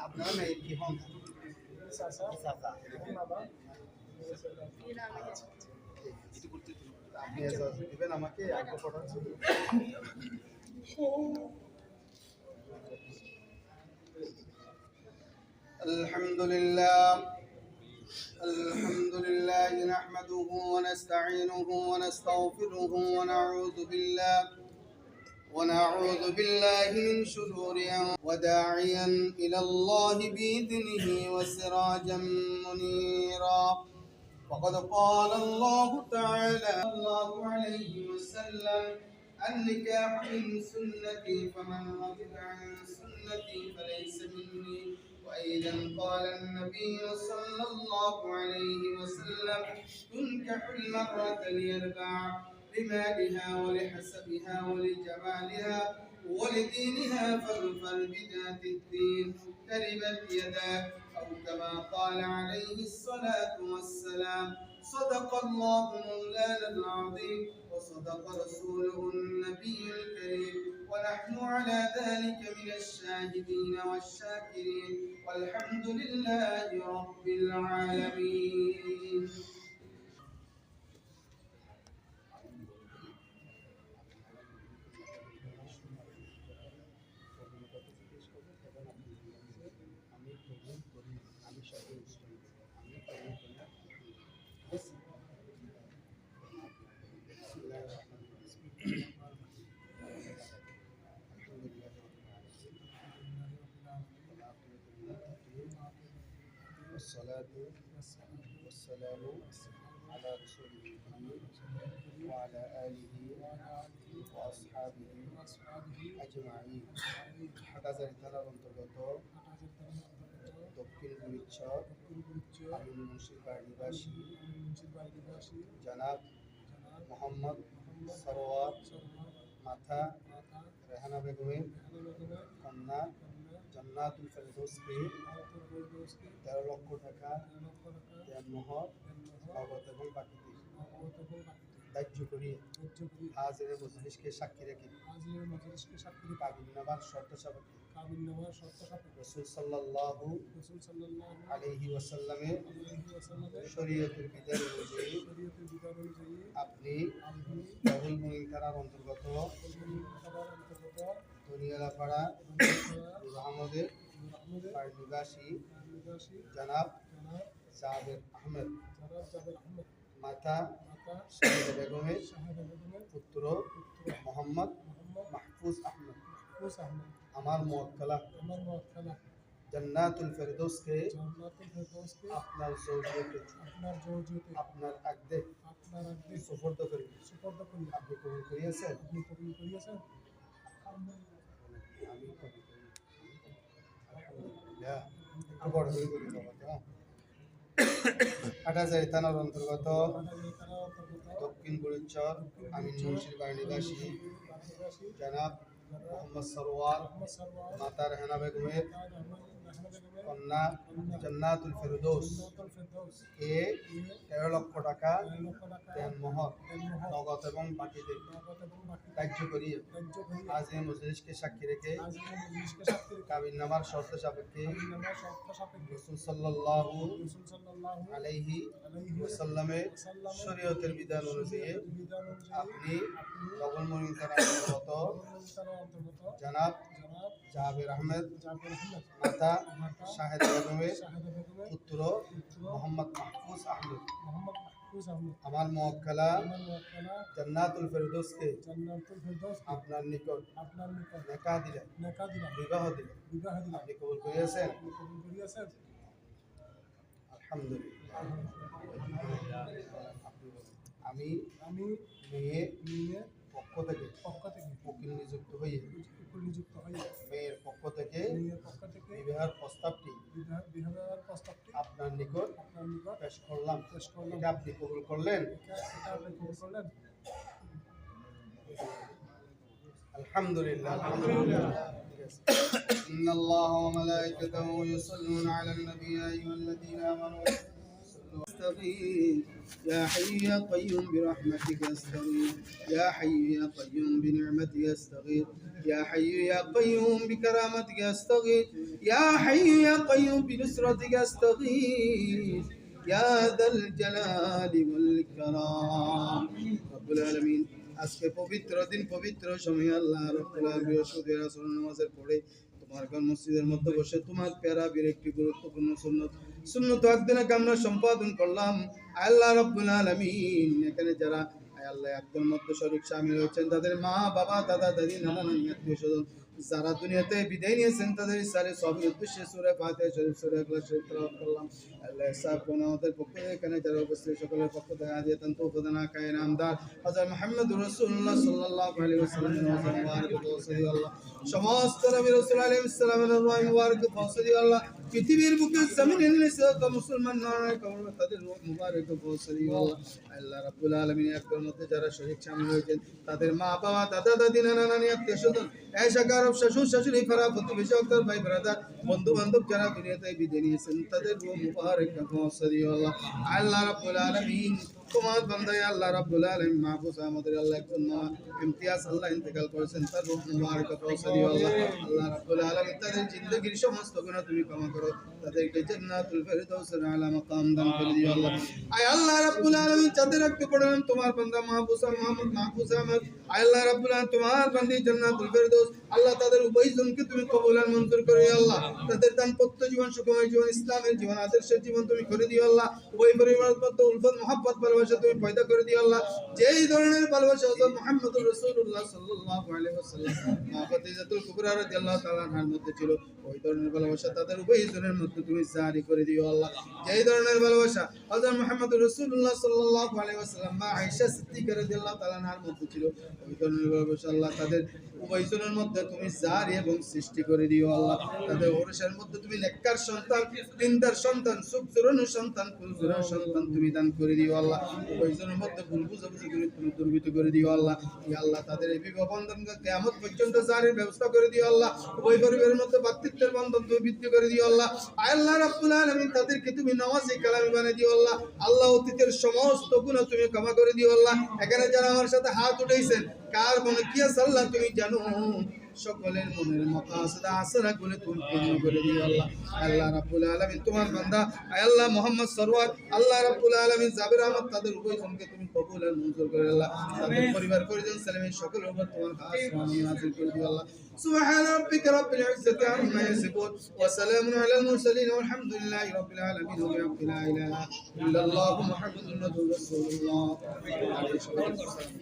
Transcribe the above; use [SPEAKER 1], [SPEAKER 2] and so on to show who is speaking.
[SPEAKER 1] আপনারা মেয়ে কি হন? আপনি দিবেন আমাকে আগে পড়াচ্ছি। الحمد لله نحمده ونستعينه ونستغفره ونعوذ بالله من شرور وداعيا إلى الله بإذنه وسراجا منيرا. وقد قال الله تعالى الله عليه وسلم: النكاح من سنتي فمن رغب عن سنتي فليس مني. وأيضا قال النبي صلى الله عليه وسلم: تنكح المرأة لأربع: لمالها ولحسبها ولجمالها ولدينها فاظفر بذات الدين تربت يداك، أو كما قال عليه الصلاة والسلام. صدق الله مولانا العظيم وصدق رسوله النبي الكريم، ونحن على ذلك من الشاهدين والشاكرين، والحمد لله رب العالمين. والصلاة والسلام على رسوله الكريم وعلى آله وأصحابه أجمعين. হাটহাজারী থানার অন্তর্গত দক্ষিণ গুলিচ্ছর আমিন মুন্সিরপাড় নিবাসী জনাব মোহাম্মদ সরওয়ার মাথা রেহানা বেগমের কন্যা জান্নাতুল ফেরদৌসকে 13 লক্ষ টাকা দেনমোহর নগদ এবং বাকিতে দাহ্য করিয়ে হাজিরের মজলিসকে সাক্ষী রেখে কাবিননামার শর্ত সাপেক্ষে রাসূল সাল্লাল্লাহু আলাইহি ওয়াসাল্লামের শরীয়তের বিধান অনুযায়ী আপনি বাবুল মুমিন থানার অন্তর্গত দনিয়ালাপাড়া আহমদের নিবাসী জনাব জাবের আহমেদ মাতা শাহিদা বেগমের পুত্র মোহাম্মদ মাহফুজ আহমেদ আমার মুওয়াক্কালা জান্নাতুল ফেরদৌসকে আপনার জৌজিয়তে আপনার আকদে সুপর্দ করি। আপনি কবুল করিয়েছেন? আমি কবুল করি। আলহামদুলিল্লাহ। একটু বড় করে বলি বাবা। হাটহাজারী থানার অন্তর্গত দক্ষিণ গুলিচ্ছর আমিন মুন্সিরপাড় নিবাসী জনাব মোহাম্মদ সরওয়ার মাতা রেহানা বেগমের কন্যা জান্নাতুল ফেরদৌস কে 13 লক্ষ টাকা দেনমোহর নগদ এবং বাকিতে দাহ্য করিয়ে হাজির মজলিসকে সাক্ষী রেখে কাবিননামার শর্ত সাপেক্ষে রাসূল সাল্লাল্লাহু আলাইহি ওয়াসাল্লামের শরীয়তের বিধান অনুযায়ী আপনি বাবুল মুমিন থানার অন্তর্গত জনাব জাবের আহমেদ মাতা শাহিদা বেগমের পুত্র মোহাম্মদ মাহফুজ আহমেদ আমার মুওয়াক্কালা জান্নাতুল ফেরদৌসকে আপনার নিকট নেকা দিলেন, বিবাহ দিলেন, আপনি কবুল করিয়াছেন? আলহামদুলিল্লাহ। আমি মেয়ে পক্ষ থেকে উকিল নিযুক্ত হয়ে মেয়ের পক্ষ থেকে বিবাহের প্রস্তাবটি আপনার নিকট পেশ করলাম। এটা আপনি কবুল করলেন? আলহামদুলিল্লাহ। إن الله وملائكته يصلون على النبي يا أيها الذين آمنوا استغيث يا حي يا قيوم برحمتك استغيث يا حي يا قيوم بنعمتك استغيث يا حي يا قيوم بكرامتك استغيث يا حي يا قيوم بنصرتك استغيث يا ذا الجلال والإكرام رب العالمين। আজকে পবিত্র দিন, পবিত্র সময় আল্লাহ রাব্বুল আলামিন বৃহস্পতিবার আসর নামাজের পরে তোমার ঘর মসজিদের মধ্যে বসে তোমার প্যারাবির একটি গুরুত্বপূর্ণ সুন্নত আকদিনাকে আমরা সম্পাদন করলাম। আল্লাহ রাব্বুল আলামিন এখানে যারা আল্লাহ একদম মধ্যে শরীক শামিল হয়েছেন, তাদের মা বাবা দাদা দাদি নানা নানি আত্মীয় স্বজন যারা দুনিয়াতে বিদায় নিয়েছেন, তাদের ইসারে সবের উদ্দেশ্যে সূরা ফাতিহা শরীফ, সূরা ইখলাস শরীফ তেলাওয়াত করলাম। আল্লাহ সাহেব কোন আমাদের পক্ষে এখানে যারা উপস্থিত সকলের পক্ষ থেকে হাদিয়াতান তৌফিদানা কায়ে নামদার হযরত মুহাম্মদুর রাসূলুল্লাহ সাল্লাল্লাহু আলাইহি ওয়াসাল্লামের নওয়াজ মুবারক পৌঁছে আল্লাহ, সমস্ত নবী রাসূল আলাইহিস সালামের রূহ মুবারক পৌঁছে আল্লাহ, পৃথিবীর বুকে জমিনের নিচে মুসলমান নয় কবর তাদের রূহ মুবারক পৌঁছে আল্লাহ। আল্লাহ রাব্বুল আলামিন একবার মধ্যে যারা শহীদ শামিল হয়েছেন, তাদের মা বাবা দাদা দাদি নানা নানি আত্মীয় স্বজন এশাকার শ্বশুর শাশুড়ি ফারা প্রতিবেশী অক্তর ভাই ব্রাদার বন্ধু বান্ধব যারা দুনিয়াতে বিদায় নিয়েছেন, তাদের রূহ মুবারক পৌঁছে দিও আল্লাহ। আল্লাহ রাব্বুল আলামিন তোমার বান্দা আল্লাহ রাব্বুল আলামিন মাহফুজ আমাদের আল্লাহ একজন ইমতিয়াজ আল্লাহ ইন্তেকাল করেছেন, তার রূহ মুবারক পৌঁছে দিও আল্লাহ। আল্লাহ রাব্বুল আলামিন তাদের জিন্দেগীর সমস্ত গুনাহ তুমি ক্ষমা করো, তাদেরকে জান্নাতুল ফেরদৌসের আলা মাকাম দান করে দিও আল্লাহ। আয় আল্লাহ রাব্বুল আলামিন যাদের রাখতে পড়লাম তোমার বান্দা মাহফুজ মুহাম্মদ মাহফুজ আহমদ, আয় আল্লাহ রাব্বুল আলামিন তোমার বান্দি জান্নাতুল ফেরদৌস আল্লাহ তাদের উভয়জনকে তুমি কবুল আর মঞ্জুর করে আল্লাহ। তাদের দাম্পত্য জীবন সুখময় জীবন, ইসলামের জীবন, আদর্শের জীবন তুমি করে দিও আল্লাহ। উভয় পরিবারের মধ্যে উলফত মুহাব্বত ভালোবাসা তুমি পয়দা করে দিও আল্লাহ। যেই ধরনের ভালোবাসা হযরত মুহাম্মদুর রাসূলুল্লাহ সাল্লাল্লাহু আলাইহি ওয়াসাল্লাম মা ফাতিমাতুল কুবরা রাদিয়াল্লাহু তাআলা আনহার মধ্যে ছিল, ওই ধরনের ভালোবাসা তাদের উভয়জনের মধ্যে তুমি জারি করে দিও আল্লাহ। যেই ধরনের ভালোবাসা হযরত মুহাম্মদুর রাসূলুল্লাহ সাল্লাল্লাহু আলাইহি ওয়াসাল্লাম মা আয়েশা সিদ্দিকা রাদিয়াল্লাহু তাআলা আনহার মধ্যে ছিল, ওই ধরনের ভালোবাসা আল্লাহ তাদের উভয়জনের মধ্যে তুমি জারি এবং সৃষ্টি করে দিও আল্লাহ। তাদের ওরসের মধ্যে তুমি নেককার সন্তান, দিনদার সন্তান, সুখ জোরানো সন্তান, ফুল জোরানো সন্তান তুমি দান করে দিও আল্লাহ। উভয়জনের মধ্যে ভুল বুঝাবুঝি করে তুমি দূরীভূত করে দিও আল্লাহ। ইয়া আল্লাহ তাদের এই বিবাহ বন্ধনকে কিয়ামত পর্যন্ত জারির ব্যবস্থা করে দিও আল্লাহ। উভয় পরিবারের মধ্যে ভ্রাতৃত্বের বন্ধন তুমি বৃদ্ধি করে দিও আল্লাহ। আল্লাহ রাব্বুল আলামিন তাদেরকে তুমি নামাজি কালামি বানিয়ে দিও আল্লাহ। আল্লাহ অতীতের সমস্ত গুনাহ তুমি ক্ষমা করে দিও আল্লাহ। এখানে যারা আমার সাথে হাত উঠাইছেন কার মনে কি আছে আল্লাহ তুমি জানো, সকলের মনের মাকাসিদ আসরাগুলো তুমি পূর্ণ করে দিও আল্লাহ। আল্লাহ রাব্বুল আলামিন তোমার বান্দা আল্লাহ মুহাম্মদ সরওয়ার আল্লাহ রাব্বুল আলামিন জাবির আহমদ তাদের উভয়জনকে তুমি কবুল আর মঞ্জুর করে আল্লাহ। তাদের পরিবার পরিজন সালামের সকলের উপর তোমার খাস রহমত নাযিল করে দিও আল্লাহ। سبحان ربك رب العزة عما يصفون وسلام على المرسلين والحمد لله رب العالمين وبحق لا إله إلا الله محمد رسول الله عليه الصلاة والسلام.